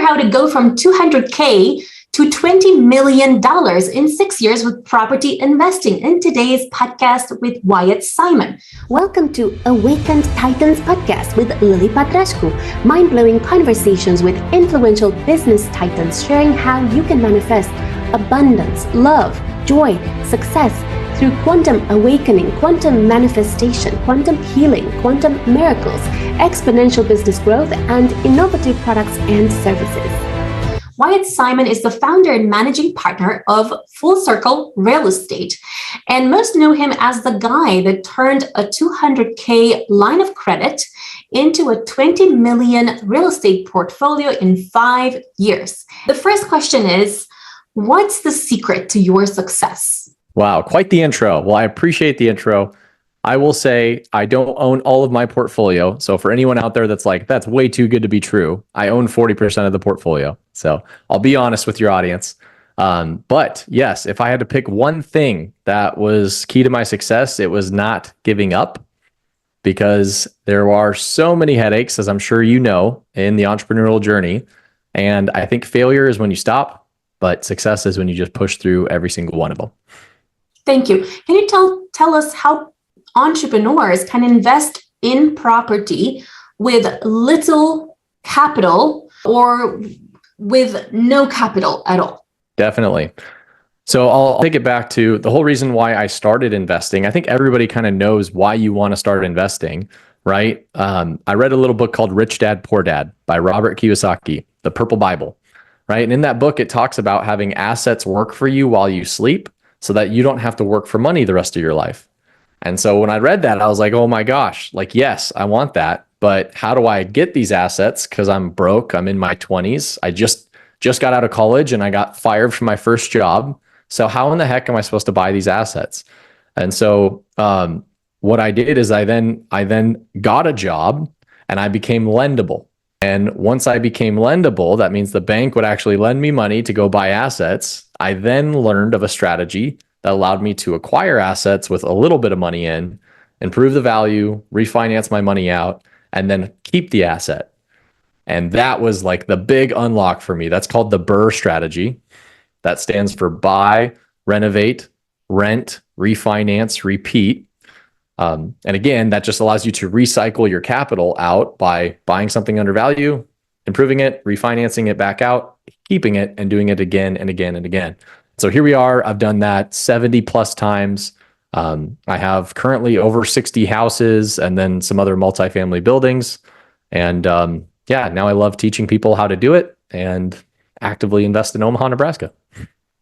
how to go from 200K to $20 million in 6 years with property investing in today's podcast with Wyatt Simon. Welcome to Awakened Titans podcast with Lily Patrascu. Mind-blowing conversations with influential business titans sharing how you can manifest abundance, love, joy, success through quantum awakening, quantum manifestation, quantum healing, quantum miracles, exponential business growth, and innovative products and services. Wyatt Simon is the founder and managing partner of Full Circle Real Estate, and most know him as the guy that turned a 200K line of credit into a 20 million real estate portfolio in 5 years. The first question is, what's the secret to your success? Wow, quite the intro. Well, I appreciate the intro. I will say I don't own all of my portfolio. So for anyone out there that's like, that's way too good to be true, I own 40% of the portfolio. So I'll be honest with your audience. But yes, if I had to pick one thing that was key to my success, it was not giving up, because there are so many headaches, as I'm sure you know, in the entrepreneurial journey. And I think failure is when you stop, but success is when you just push through every single one of them. Thank you. Can you tell us how entrepreneurs can invest in property with little capital or with no capital at all? Definitely. So I'll take it back to the whole reason why I started investing. I think everybody kind of knows why you want to start investing, right? I read a little book called Rich Dad, Poor Dad by Robert Kiyosaki, the Purple Bible, right? And in that book, it talks about having assets work for you while you sleep so that you don't have to work for money the rest of your life. And so when I read that, I was like, oh my gosh, like, yes, I want that. But how do I get these assets? Because I'm broke. I'm in my 20s. I just got out of college and I got fired from my first job. So how in the heck am I supposed to buy these assets? And so what I did is I then got a job and I became lendable. And once I became lendable, that means the bank would actually lend me money to go buy assets. I then learned of a strategy that allowed me to acquire assets with a little bit of money in, improve the value, refinance my money out, and then keep the asset. And that was like the big unlock for me. That's called the BRRRR strategy. That stands for buy, renovate, rent, refinance, repeat. And again, that just allows you to recycle your capital out by buying something under value, improving it, refinancing it back out, keeping it, and doing it again and again and again. So here we are. I've done that 70 plus times. I have currently over 60 houses and then some other multifamily buildings. And yeah, now I love teaching people how to do it and actively invest in Omaha, Nebraska.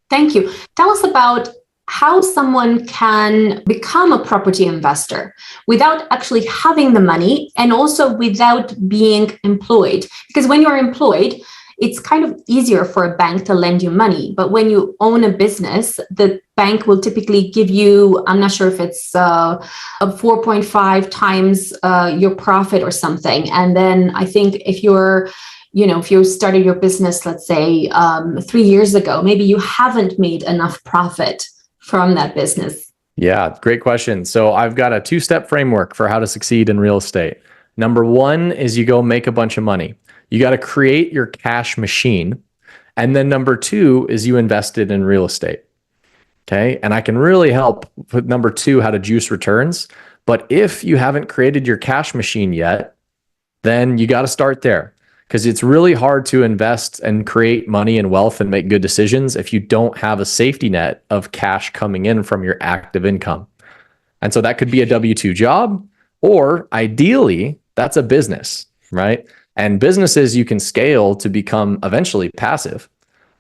Thank you. Tell us about how someone can become a property investor without actually having the money and also without being employed. Because when you're employed, it's kind of easier for a bank to lend you money. But when you own a business, the bank will typically give you, I'm not sure if it's a 4.5 times your profit or something. And then I think if you started your business, let's say 3 years ago, maybe you haven't made enough profit from that business. Yeah, great question. So I've got a 2-step framework for how to succeed in real estate. Number one is you go make a bunch of money. You got to create your cash machine. And then number two is you invested in real estate. Okay. And I can really help with number two, how to juice returns. But if you haven't created your cash machine yet, then you got to start there, because it's really hard to invest and create money and wealth and make good decisions if you don't have a safety net of cash coming in from your active income. And so that could be a W-2 job, or ideally, that's a business, right? And businesses you can scale to become eventually passive,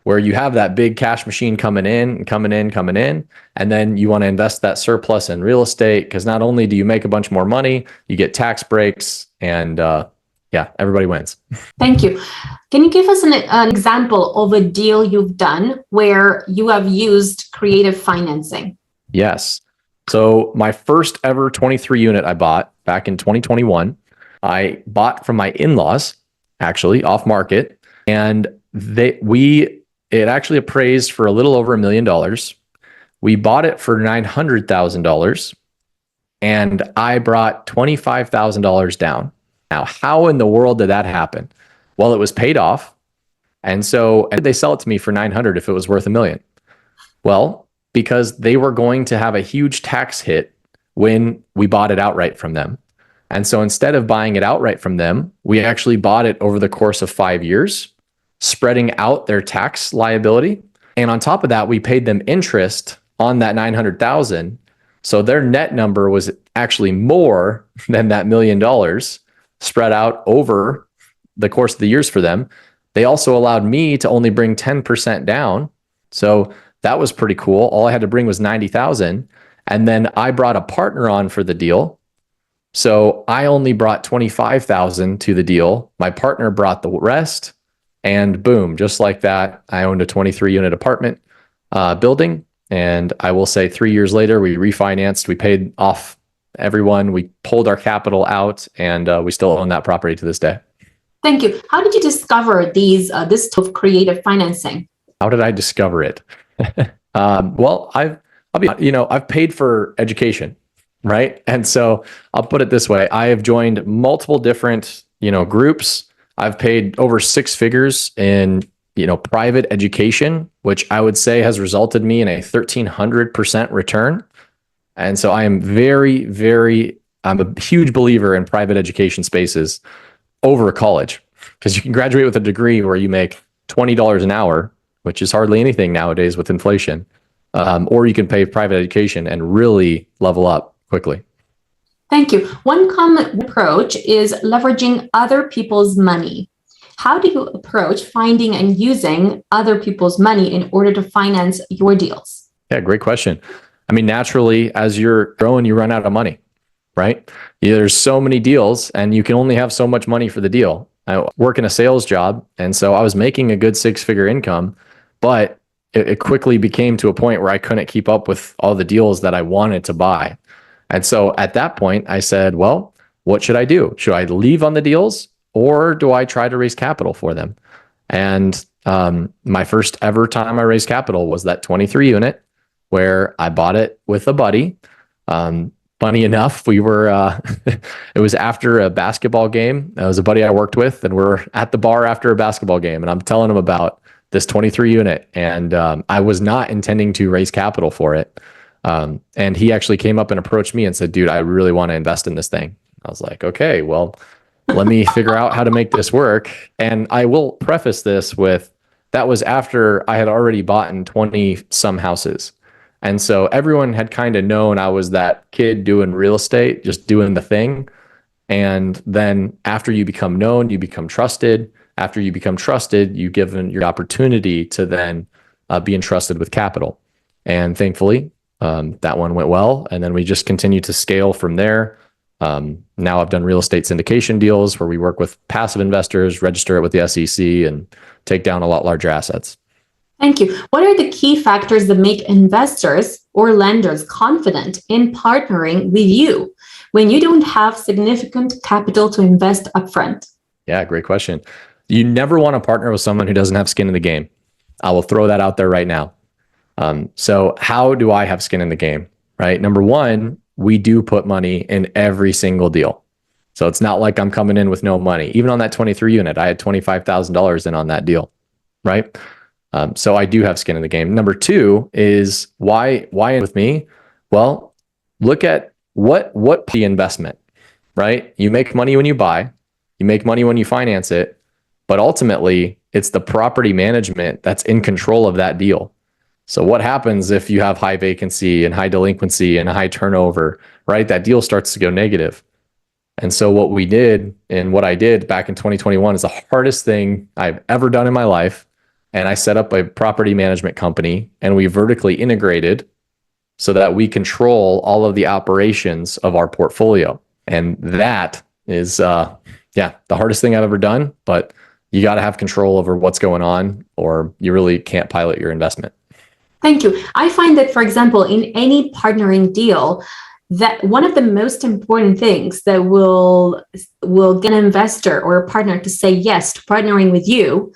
where you have that big cash machine coming in, and then you want to invest that surplus in real estate, because not only do you make a bunch more money, you get tax breaks, and yeah, everybody wins. Thank you. Can you give us an example of a deal you've done where you have used creative financing? Yes. So my first ever 23 unit I bought back in 2021, I bought from my in-laws, actually off market, and it actually appraised for a little over $1 million. We bought it for $900,000, and I brought $25,000 down. Now, how in the world did that happen? Well, it was paid off. And so they sell it to me for 900 if it was worth $1 million. Well, because they were going to have a huge tax hit when we bought it outright from them. And so instead of buying it outright from them, we actually bought it over the course of 5 years, spreading out their tax liability. And on top of that, we paid them interest on that 900,000. So their net number was actually more than that $1 million spread out over the course of the years for them. They also allowed me to only bring 10% down. So that was pretty cool. All I had to bring was 90,000. And then I brought a partner on for the deal. So I only brought 25,000 to the deal. My partner brought the rest, and boom, just like that, I owned a 23 unit apartment building. And I will say 3 years later, we refinanced, we paid off everyone, we pulled our capital out, and we still own that property to this day. Thank you. How did you discover this type of creative financing? How did I discover it? Well, I've paid for education, right? And so I'll put it this way. I have joined multiple different, groups. I've paid over 6 figures in, private education, which I would say has resulted me in a 1,300% return. And so I am I'm a huge believer in private education spaces over college, because you can graduate with a degree where you make $20 an hour, which is hardly anything nowadays with inflation. Or you can pay private education and really level up quickly. Thank you. One common approach is leveraging other people's money. How do you approach finding and using other people's money in order to finance your deals? Yeah, great question. I mean, naturally, as you're growing, you run out of money, right? There's so many deals and you can only have so much money for the deal. I work in a sales job, and so I was making a good 6-figure income, but it quickly became to a point where I couldn't keep up with all the deals that I wanted to buy. And so at that point, I said, well, what should I do? Should I leave on the deals, or do I try to raise capital for them? And my first ever time I raised capital was that 23 unit where I bought it with a buddy. Funny enough, we were, it was after a basketball game. It was a buddy I worked with, and we're at the bar after a basketball game, and I'm telling him about this 23 unit. And I was not intending to raise capital for it. And he actually came up and approached me and said, dude, I really want to invest in this thing. I was like, okay, well, let me figure out how to make this work. And I will preface this with, that was after I had already bought in 20 some houses. And so everyone had kind of known I was that kid doing real estate, just doing the thing. And then after you become known, you become trusted. After you become trusted, you given your opportunity to then be entrusted with capital. And thankfully, that one went well. And then we just continue to scale from there. Now I've done real estate syndication deals where we work with passive investors, register it with the SEC, and take down a lot larger assets. Thank you. What are the key factors that make investors or lenders confident in partnering with you when you don't have significant capital to invest upfront? Yeah, great question. You never want to partner with someone who doesn't have skin in the game. I will throw that out there right now. So how do I have skin in the game, right? Number one, we do put money in every single deal. So it's not like I'm coming in with no money. Even on that 23 unit, I had $25,000 in on that deal, right? So I do have skin in the game. Number two is why with me? Well, look at what the investment, right? You make money when you buy, you make money when you finance it, but ultimately it's the property management that's in control of that deal. So what happens if you have high vacancy and high delinquency and a high turnover, right? That deal starts to go negative. And so what we did and what I did back in 2021 is the hardest thing I've ever done in my life. And I set up a property management company, and we vertically integrated so that we control all of the operations of our portfolio. And that is, the hardest thing I've ever done, but you got to have control over what's going on, or you really can't pilot your investment. Thank you. I find that, for example, in any partnering deal, that one of the most important things that will get an investor or a partner to say yes to partnering with you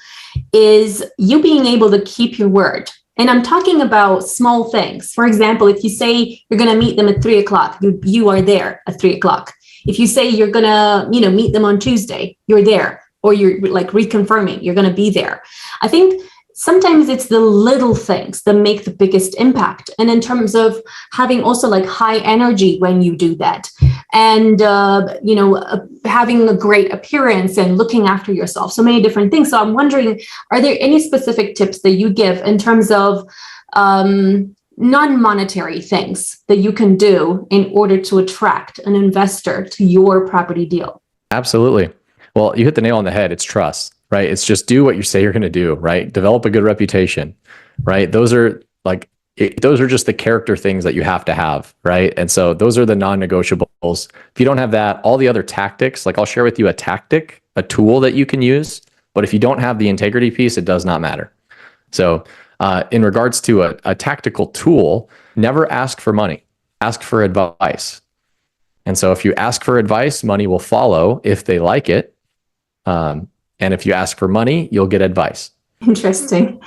is you being able to keep your word. And I'm talking about small things. For example, if you say you're going to meet them at 3:00, you are there at 3:00. If you say you're going to, meet them on Tuesday, you're there. or you're like reconfirming you're going to be there. I think sometimes it's the little things that make the biggest impact. And in terms of having also like high energy when you do that, and having a great appearance and looking after yourself, so many different things. So I'm wondering, are there any specific tips that you give in terms of non-monetary things that you can do in order to attract an investor to your property deal? Absolutely. Well, you hit the nail on the head. It's trust, right? It's just do what you say you're going to do, right? Develop a good reputation, right? Those are just the character things that you have to have, right? And so those are the non-negotiables. If you don't have that, all the other tactics, like I'll share with you a tactic, a tool that you can use, but if you don't have the integrity piece, it does not matter. So in regards to a tactical tool, never ask for money, ask for advice. And so if you ask for advice, money will follow if they like it. And if you ask for money, you'll get advice. Interesting.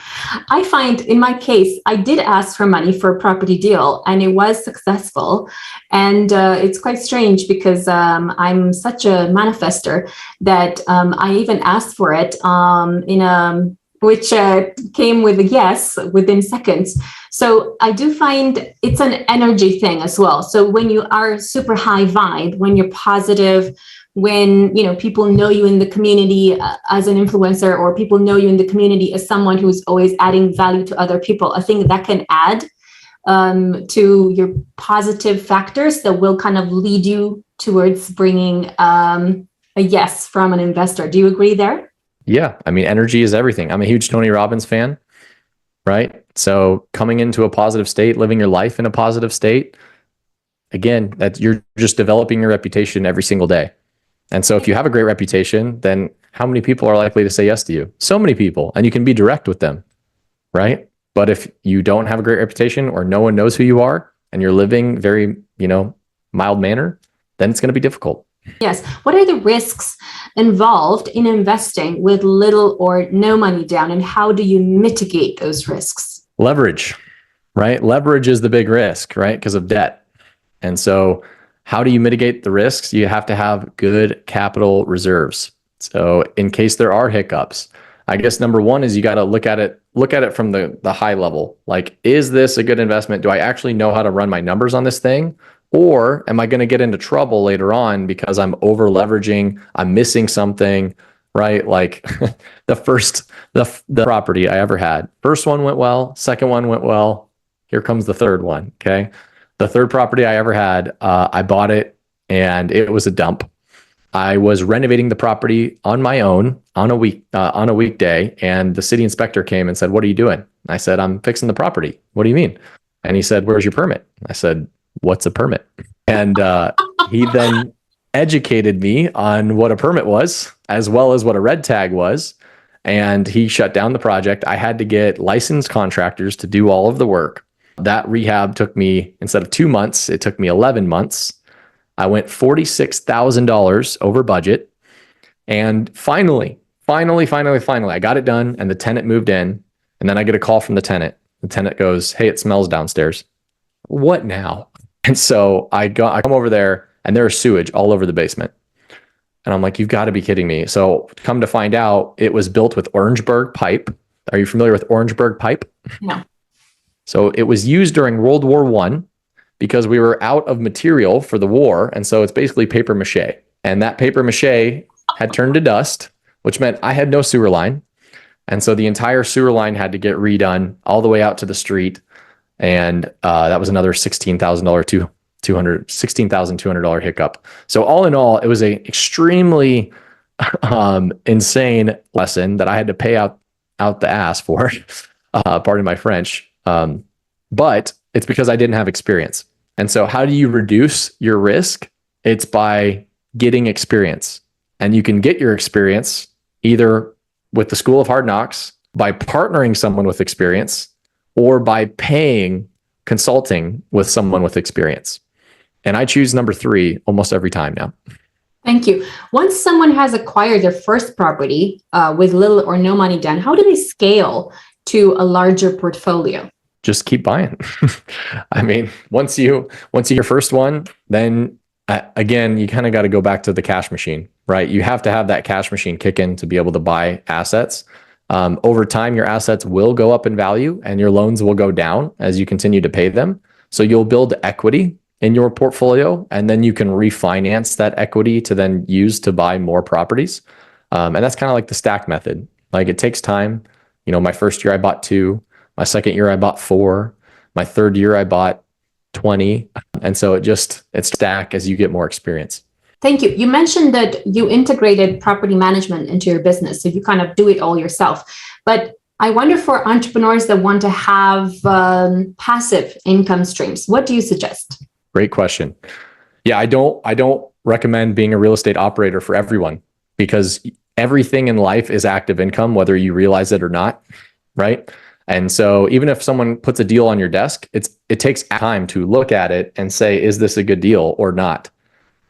I find in my case, I did ask for money for a property deal and it was successful. And it's quite strange because I'm such a manifester that I even asked for it which came with a yes within seconds. So I do find it's an energy thing as well. So when you are super high vibe, when you're positive, when people know you in the community as an influencer, or people know you in the community as someone who's always adding value to other people, I think that can add to your positive factors that will kind of lead you towards bringing a yes from an investor. Do you agree there? Yeah, I mean, energy is everything. I'm a huge Tony Robbins fan, right? So coming into a positive state, living your life in a positive state, again, that you're just developing your reputation every single day. And so if you have a great reputation, then how many people are likely to say yes to you? So many people, and you can be direct with them, right? But if you don't have a great reputation or no one knows who you are and you're living very, mild manner, then it's going to be difficult. Yes. What are the risks involved in investing with little or no money down, and how do you mitigate those risks? Leverage, right? Leverage is the big risk, right? Because of debt. And so how do you mitigate the risks? You have to have good capital reserves. So in case there are hiccups, I guess number one is you got to look at it from the high level. Like, is this a good investment? Do I actually know how to run my numbers on this thing? Or am I going to get into trouble later on because I'm over leveraging, I'm missing something, right? Like the property I ever had. First one went well, second one went well. Here comes the third one, okay? The third property I ever had, I bought it and it was a dump. I was renovating the property on my own on a weekday, and the city inspector came and said, "What are you doing?" I said, "I'm fixing the property." "What do you mean?" And he said, "Where's your permit?" I said, "What's a permit?" And he then educated me on what a permit was, as well as what a red tag was. And he shut down the project. I had to get licensed contractors to do all of the work. That rehab took me, instead of 2 months, it took me 11 months. I went $46,000 over budget. And finally, I got it done and the tenant moved in. And then I get a call from the tenant. The tenant goes, "Hey, it smells downstairs." What now? And so I come over there and there's sewage all over the basement. And I'm like, "You've got to be kidding me." So come to find out, it was built with Orangeburg pipe. Are you familiar with Orangeburg pipe? No. So it was used during World War I because we were out of material for the war. And so it's basically paper mache. And that paper mache had turned to dust, which meant I had no sewer line. And so the entire sewer line had to get redone all the way out to the street. And that was another $16,200 hiccup. So all in all, it was a extremely insane lesson that I had to pay out the ass for, pardon my French. But it's because I didn't have experience. And so how do you reduce your risk? It's by getting experience. And you can get your experience either with the School of Hard Knocks, by partnering someone with experience, or by paying consulting with someone with experience. And I choose number 3 almost every time now. Thank you. Once someone has acquired their first property with little or no money down, how do they scale to a larger portfolio? Just keep buying. I mean, once you get your first one, then Again, you kind of got to go back to the cash machine, right? You have to have that cash machine kick in to be able to buy assets. Over time, your assets will go up in value and your loans will go down as you continue to pay them. So you'll build equity in your portfolio, and then you can refinance that equity to then use to buy more properties. And that's kind of like the stack method. Like it takes time. You know, my first year I bought 2, my second year I bought 4, my third year I bought 20. And so it stack as you get more experience. Thank you. You mentioned that you integrated property management into your business, so you kind of do it all yourself. But I wonder, for entrepreneurs that want to have passive income streams, what do you suggest? Great question. Yeah, I don't recommend being a real estate operator for everyone, because everything in life is active income, whether you realize it or not, right? And so even if someone puts a deal on your desk, it takes time to look at it and say, is this a good deal or not?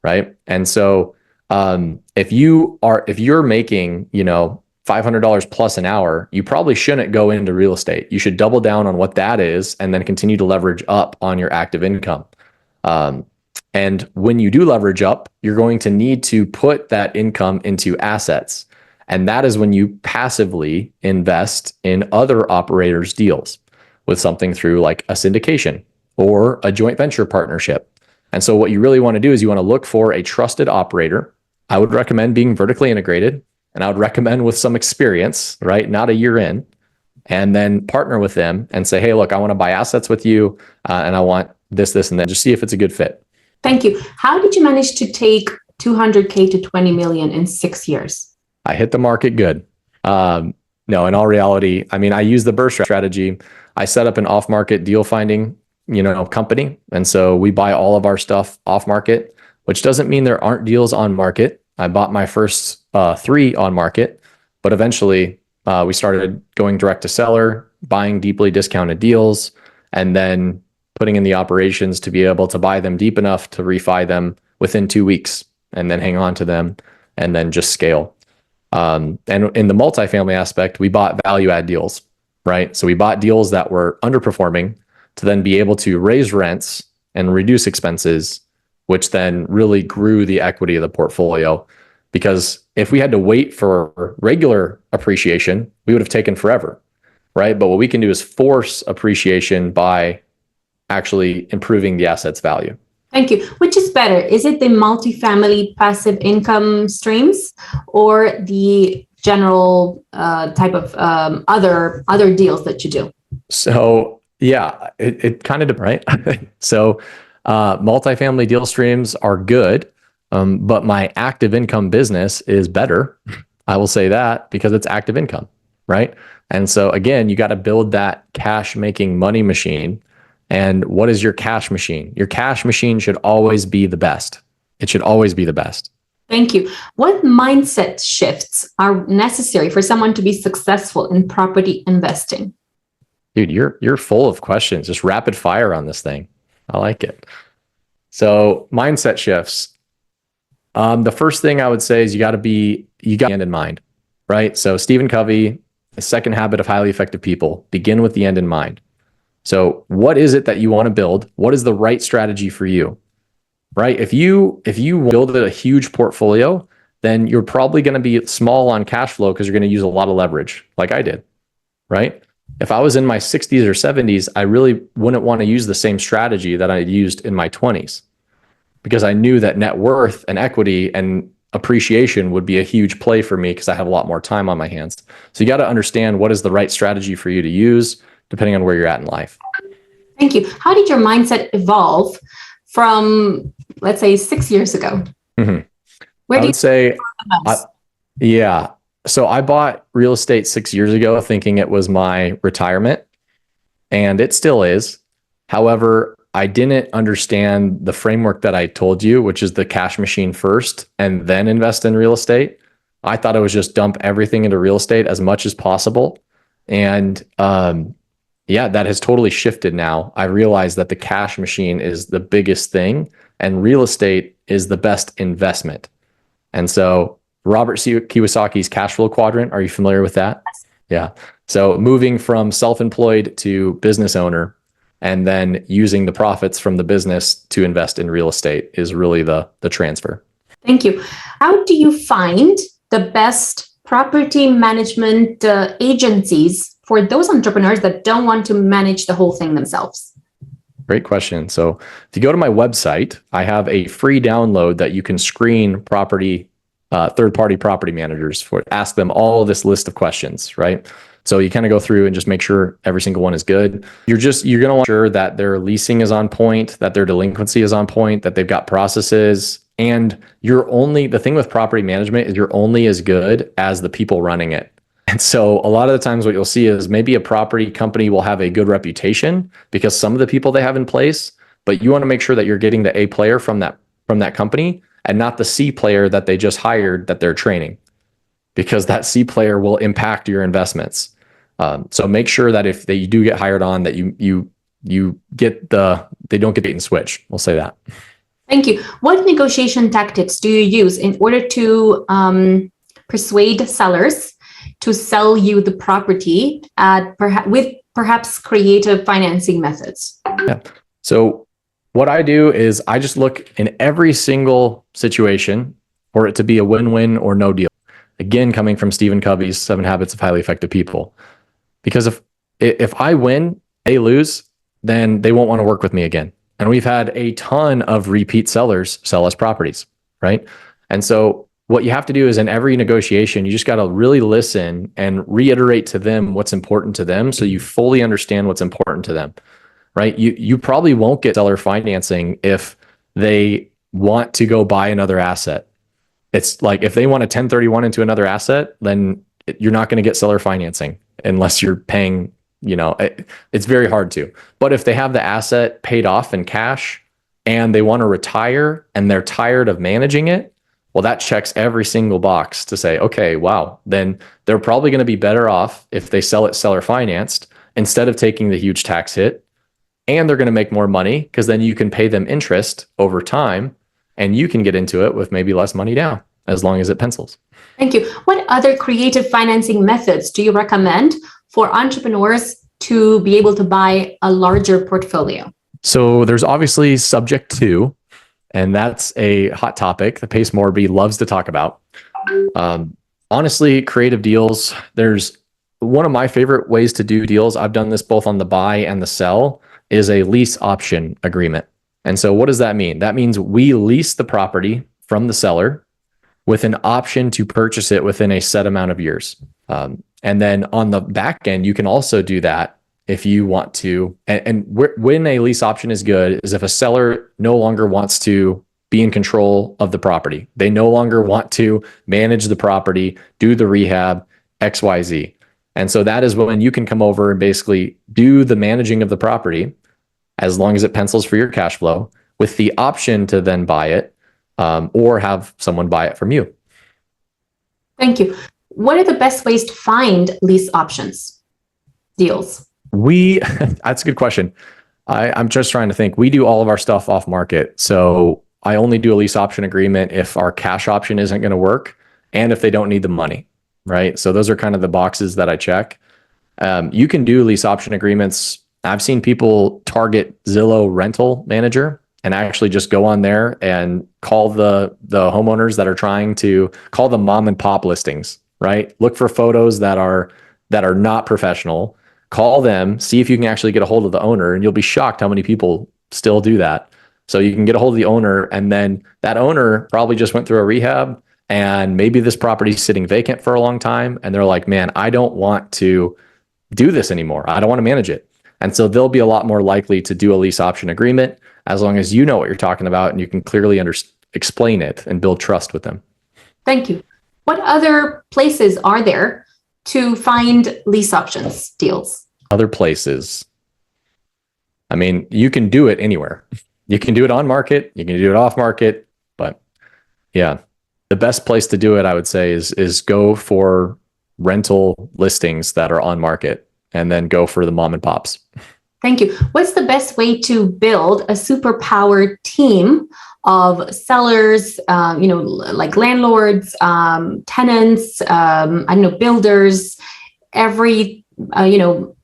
Right. And so if you're making, $500 plus an hour, you probably shouldn't go into real estate. You should double down on what that is and then continue to leverage up on your active income. And when you do leverage up, you're going to need to put that income into assets. And that is when you passively invest in other operators' deals with something through like a syndication or a joint venture partnership. And so what you really want to do is you want to look for a trusted operator. I would recommend being vertically integrated, and I would recommend with some experience, right? Not a year in, and then partner with them and say, hey, look, I want to buy assets with you, and I want this, and then just see if it's a good fit. Thank you. How did you manage to take 200K to 20 million in 6 years? I hit the market good. No, in all reality, I mean, I use the BRRRR strategy. I set up an off-market deal finding, company. And so we buy all of our stuff off market, which doesn't mean there aren't deals on market. I bought my first 3 on market, but eventually we started going direct to seller, buying deeply discounted deals, and then putting in the operations to be able to buy them deep enough to refi them within 2 weeks and then hang on to them and then just scale. And in the multifamily aspect, we bought value add deals, right? So we bought deals that were underperforming to then be able to raise rents and reduce expenses, which then really grew the equity of the portfolio. Because if we had to wait for regular appreciation, we would have taken forever, right? But what we can do is force appreciation by actually improving the asset's value. Thank you. Which is better? Is it the multifamily passive income streams or the general type of other deals that you do? So yeah, it kind of depends, right? So multifamily deal streams are good, but my active income business is better. I will say that because it's active income, right? And so again, you got to build that cash making money machine. And what is your cash machine? Your cash machine should always be the best. It should always be the best. Thank you. What mindset shifts are necessary for someone to be successful in property investing? Dude, you're full of questions. Just rapid fire on this thing. I like it. So mindset shifts. The first thing I would say is you got the end in mind, right? So Stephen Covey, the second habit of highly effective people, begin with the end in mind. So what is it that you want to build? What is the right strategy for you, right? If you build a huge portfolio, then you're probably going to be small on cash flow because you're going to use a lot of leverage like I did, right? If I was in my 60s or 70s, I really wouldn't want to use the same strategy that I used in my 20s because I knew that net worth and equity and appreciation would be a huge play for me because I have a lot more time on my hands. So you got to understand what is the right strategy for you to use depending on where you're at in life. Thank you. How did your mindset evolve from, let's say, 6 years ago? Mm-hmm. Where I would say, yeah. So I bought real estate 6 years ago thinking it was my retirement, and it still is. However, I didn't understand the framework that I told you, which is the cash machine first and then invest in real estate. I thought it was just dump everything into real estate as much as possible. And yeah, that has totally shifted now. I realize that the cash machine is the biggest thing and real estate is the best investment. And so Robert Kiyosaki's cash flow quadrant, are you familiar with that? Yeah. So moving from self-employed to business owner, and then using the profits from the business to invest in real estate is really the transfer. Thank you. How do you find the best property management agencies for those entrepreneurs that don't want to manage the whole thing themselves? Great question. So if you go to my website, I have a free download that you can screen third-party property managers for, ask them all this list of questions, right? So you kind of go through and just make sure every single one is good. You're going to want to ensure that their leasing is on point, that their delinquency is on point, that they've got processes. And the thing with property management is you're only as good as the people running it. And so a lot of the times what you'll see is maybe a property company will have a good reputation because some of the people they have in place, but you want to make sure that you're getting the A player from that company and not the C player that they just hired that they're training, because that C player will impact your investments. So make sure that if you do get hired on, that they don't get bait and switch. We'll say that. Thank you. What negotiation tactics do you use in order to persuade sellers to sell you the property with perhaps creative financing methods? Yeah. So what I do is I just look in every single situation for it to be a win-win or no deal. Again, coming from Stephen Covey's 7 Habits of Highly Effective People. Because if I win, they lose, then they won't want to work with me again. And we've had a ton of repeat sellers sell us properties, right? And so what you have to do is in every negotiation, you just got to really listen and reiterate to them what's important to them so you fully understand what's important to them, right? You probably won't get seller financing if they want to go buy another asset. It's like if they want a 1031 into another asset, then you're not going to get seller financing unless you're paying, it's very hard to. But if they have the asset paid off in cash and they want to retire and they're tired of managing it, well, that checks every single box to say, okay, wow, then they're probably going to be better off if they sell it seller financed instead of taking the huge tax hit. And they're going to make more money because then you can pay them interest over time and you can get into it with maybe less money down as long as it pencils. Thank you. What other creative financing methods do you recommend for entrepreneurs to be able to buy a larger portfolio? So there's obviously subject to, and that's a hot topic that Pace Morby loves to talk about. Honestly, creative deals, there's one of my favorite ways to do deals. I've done this both on the buy and the sell, is a lease option agreement. And so what does that mean? That means we lease the property from the seller with an option to purchase it within a set amount of years. And then on the back end, you can also do that if you want to. And when a lease option is good is if a seller no longer wants to be in control of the property. They no longer want to manage the property, do the rehab, XYZ. And so that is when you can come over and basically do the managing of the property as long as it pencils for your cash flow with the option to then buy it or have someone buy it from you. Thank you. What are the best ways to find lease options deals? That's a good question. I'm just trying to think. We do all of our stuff off market. So I only do a lease option agreement if our cash option isn't going to work and if they don't need the money, right? So those are kind of the boxes that I check. You can do lease option agreements. I've seen people target Zillow Rental Manager and actually just go on there and call the homeowners that are trying to call them mom and pop listings, right? Look for photos that are not professional. Call them, see if you can actually get a hold of the owner, and you'll be shocked how many people still do that. So you can get a hold of the owner, and then that owner probably just went through a rehab, and maybe this property is sitting vacant for a long time, and they're like, man, I don't want to do this anymore. I don't want to manage it. And so they'll be a lot more likely to do a lease option agreement as long as you know what you're talking about and you can clearly explain it and build trust with them. Thank you. What other places are there to find lease options deals? Other places. I mean, you can do it anywhere. You can do it on market, you can do it off market, but yeah, the best place to do it, I would say, is go for rental listings that are on market and then go for the mom and pops. Thank you. What's the best way to build a superpowered team of sellers, like landlords, tenants, builders, every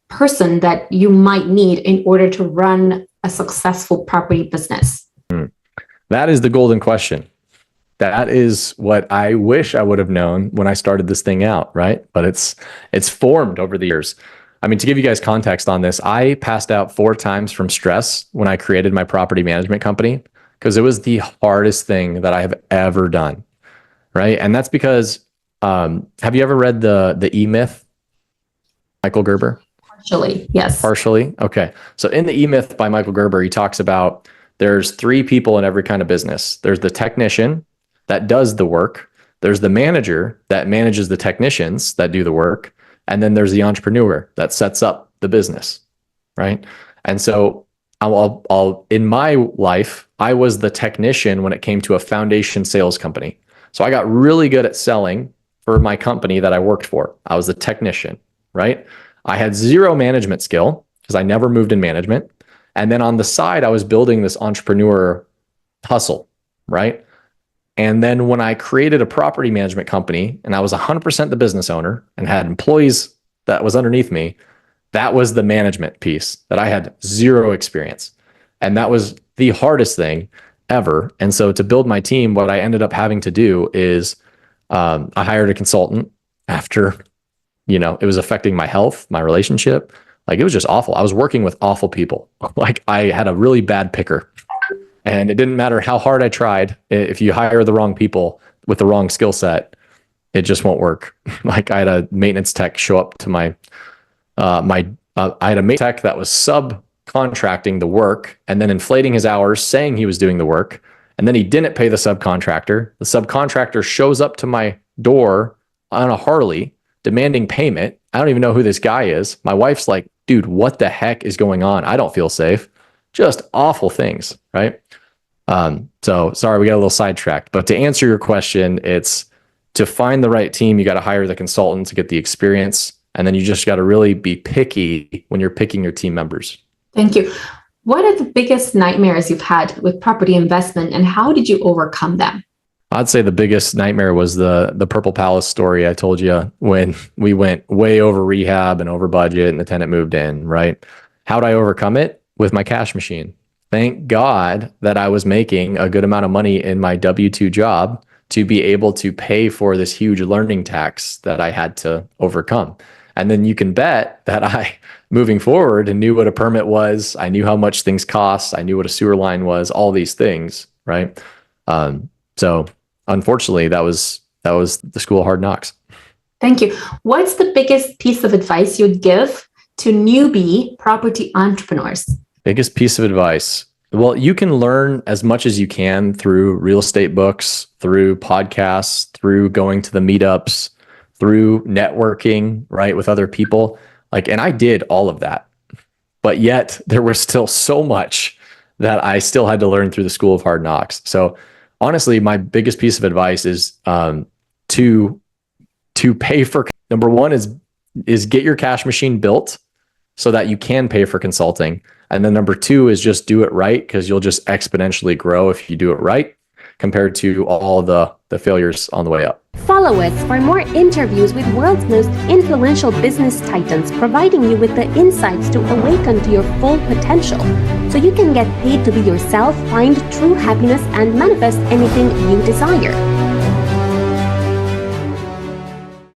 person that you might need in order to run a successful property business? That is the golden question. That is what I wish I would have known when I started this thing out, right? But it's formed over the years. I mean, to give you guys context on this, I passed out 4 times from stress when I created my property management company because it was the hardest thing that I have ever done, right? And that's because, have you ever read the E-Myth, Michael Gerber? Partially, yes. Partially? Okay. So in the E-Myth by Michael Gerber, he talks about there's 3 people in every kind of business. There's the technician that does the work. There's the manager that manages the technicians that do the work. And then there's the entrepreneur that sets up the business, right? And so I'll in my life, I was the technician when it came to a foundation sales company. So I got really good at selling for my company that I worked for. I was the technician, right? I had 0 management skill because I never moved in management. And then on the side, I was building this entrepreneur hustle, right? And then when I created a property management company and I was 100% the business owner and had employees that was underneath me, that was the management piece that I had 0 experience. And that was the hardest thing ever. And so to build my team, what I ended up having to do is I hired a consultant after, it was affecting my health, my relationship. Like it was just awful. I was working with awful people. Like I had a really bad picker. And it didn't matter how hard I tried. If you hire the wrong people with the wrong skill set, it just won't work. Like I had a maintenance tech show up to I had a maintenance tech that was subcontracting the work and then inflating his hours, saying he was doing the work. And then he didn't pay the subcontractor. The subcontractor shows up to my door on a Harley demanding payment. I don't even know who this guy is. My wife's like, dude, what the heck is going on? I don't feel safe. Just awful things, right? So sorry, we got a little sidetracked, but to answer your question, it's to find the right team. You got to hire the consultant to get the experience. And then you just got to really be picky when you're picking your team members. Thank you. What are the biggest nightmares you've had with property investment and how did you overcome them? I'd say the biggest nightmare was the Purple Palace story I told you when we went way over rehab and over budget and the tenant moved in, right? How'd I overcome it? With my cash machine. Thank God that I was making a good amount of money in my W-2 job to be able to pay for this huge learning tax that I had to overcome. And then you can bet that I, moving forward, and knew what a permit was. I knew how much things cost. I knew what a sewer line was, all these things, right? So unfortunately, that was the school of hard knocks. Thank you. What's the biggest piece of advice you'd give to newbie property entrepreneurs? Biggest piece of advice. Well, you can learn as much as you can through real estate books, through podcasts, through going to the meetups, through networking, right, with other people. And I did all of that, but yet there was still so much that I still had to learn through the school of hard knocks. So honestly, my biggest piece of advice is to pay for, number one is get your cash machine built so that you can pay for consulting. And then number 2 is just do it right, because you'll just exponentially grow if you do it right compared to all the failures on the way up. Follow us for more interviews with world's most influential business titans, providing you with the insights to awaken to your full potential so you can get paid to be yourself, find true happiness, and manifest anything you desire.